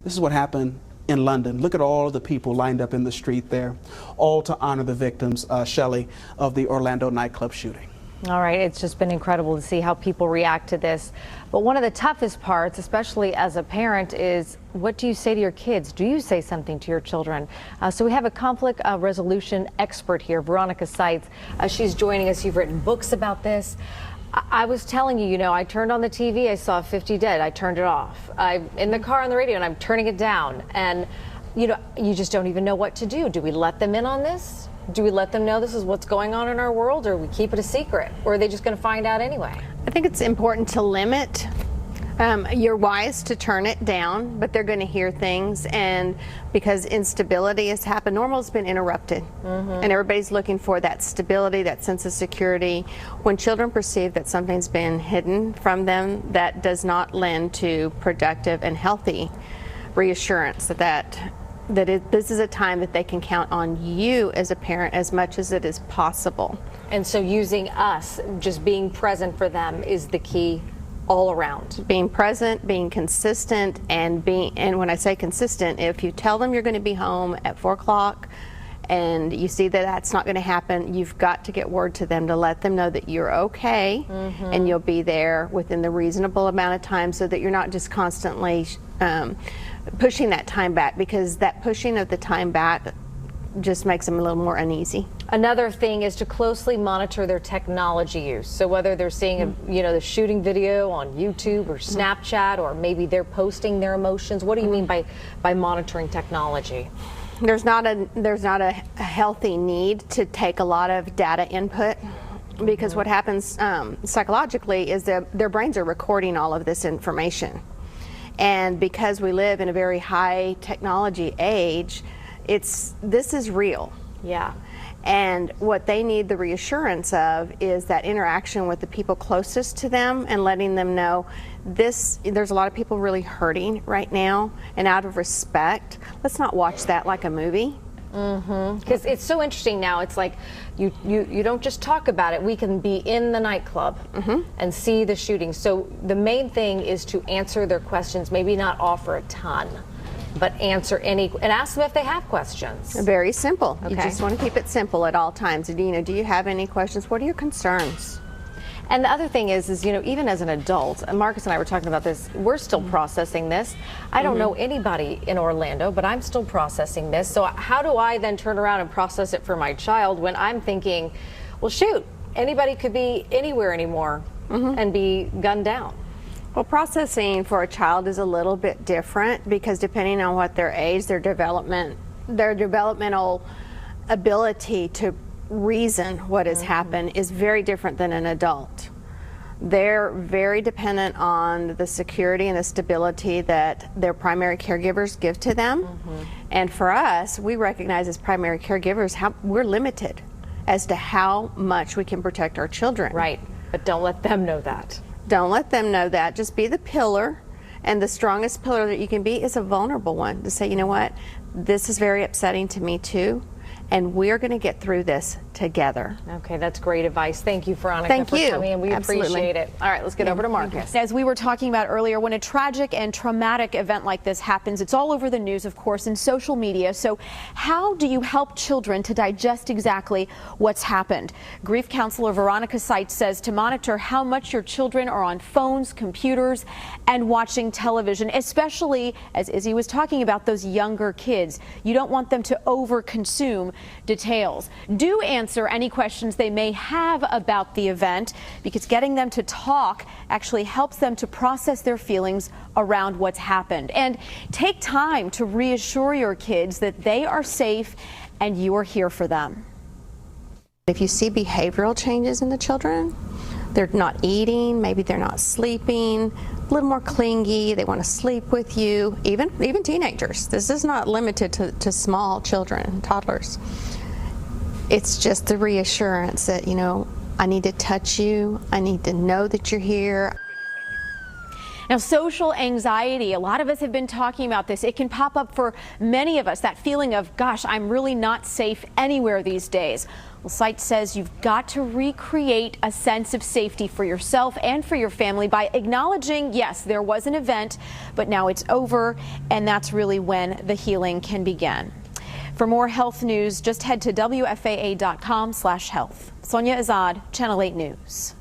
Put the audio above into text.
This is what happened in London. Look at all of the people lined up in the street there, all to honor the victims, Shelley, of the Orlando nightclub shooting. All right, it's just been incredible to see how people react to this. But one of the toughest parts, especially as a parent, is what do you say to your kids? Do you say something to your children? So we have a conflict resolution expert here, Veronica Seitz. She's joining us. You've written books about this. I was telling you, I turned on the TV, I saw 50 dead, I turned it off. I'm in the car on the radio and I'm turning it down. And, you just don't even know what to do. Do we let them in on this? Do we let them know this is what's going on in our world, or we keep it a secret? Or are they just going to find out anyway? I think it's important to limit. You're wise to turn it down, but they're going to hear things, and because instability has happened, normal's been interrupted, and everybody's looking for that stability, that sense of security. When children perceive that something's been hidden from them, that does not lend to productive and healthy reassurance this is a time that they can count on you as a parent as much as it is possible. And so using us, just being present for them, is the key all around. Being present, being consistent, and when I say consistent, if you tell them you're going to be home at 4 o'clock and you see that that's not going to happen, you've got to get word to them to let them know that you're okay and you'll be there within the reasonable amount of time, so that you're not just constantly pushing that time back, because that pushing of the time back just makes them a little more uneasy. Another thing is to closely monitor their technology use. So whether they're seeing the shooting video on YouTube or Snapchat, or maybe they're posting their emotions. What do you mean by monitoring technology? There's not a healthy need to take a lot of data input, because what happens psychologically is their brains are recording all of this information. And because we live in a very high technology age, this is real. Yeah. And what they need the reassurance of is that interaction with the people closest to them, and letting them know there's a lot of people really hurting right now, and out of respect, let's not watch that like a movie. Because it's so interesting now. It's like you don't just talk about it. We can be in the nightclub and see the shooting. So the main thing is to answer their questions, maybe not offer a ton, but answer any, and ask them if they have questions. Very simple. Okay. You just want to keep it simple at all times. Do you have any questions? What are your concerns? And the other thing is even as an adult, and Marcus and I were talking about this, we're still processing this. I don't know anybody in Orlando, but I'm still processing this. So how do I then turn around and process it for my child when I'm thinking, well, shoot, anybody could be anywhere anymore and be gunned down? Well, processing for a child is a little bit different, because depending on what their age, their developmental ability to reason what has happened is very different than an adult. They're very dependent on the security and the stability that their primary caregivers give to them. And for us, we recognize as primary caregivers we're limited as to how much we can protect our children. Right, but don't let them know that. Don't let them know that. Just be the pillar, and the strongest pillar that you can be is a vulnerable one, to say, you know what, this is very upsetting to me too, and we're going to get through this together. Okay, that's great advice. Thank you, Veronica, Thank for you. coming in. We appreciate it. All right, let's get over to Marcus. As we were talking about earlier, when a tragic and traumatic event like this happens, it's all over the news, of course, and social media. So how do you help children to digest exactly what's happened? Grief counselor Veronica Seitz says to monitor how much your children are on phones, computers, and watching television, especially, as Izzy was talking about, those younger kids. You don't want them to over-consume details. Do answer any questions they may have about the event, because getting them to talk actually helps them to process their feelings around what's happened. And take time to reassure your kids that they are safe and you are here for them. If you see behavioral changes in the children, they're not eating, maybe they're not sleeping, a little more clingy, they want to sleep with you, even teenagers. This is not limited to small children, toddlers. It's just the reassurance that, I need to touch you, I need to know that you're here. Now, Now, social anxiety, a lot of us have been talking about this. It can pop up for many of us, that feeling of, gosh, I'm really not safe anywhere these days. Well, SITE says you've got to recreate a sense of safety for yourself and for your family by acknowledging, yes, there was an event, but now it's over, and that's really when the healing can begin. For more health news, just head to WFAA.com/health. Sonia Azad, Channel 8 News.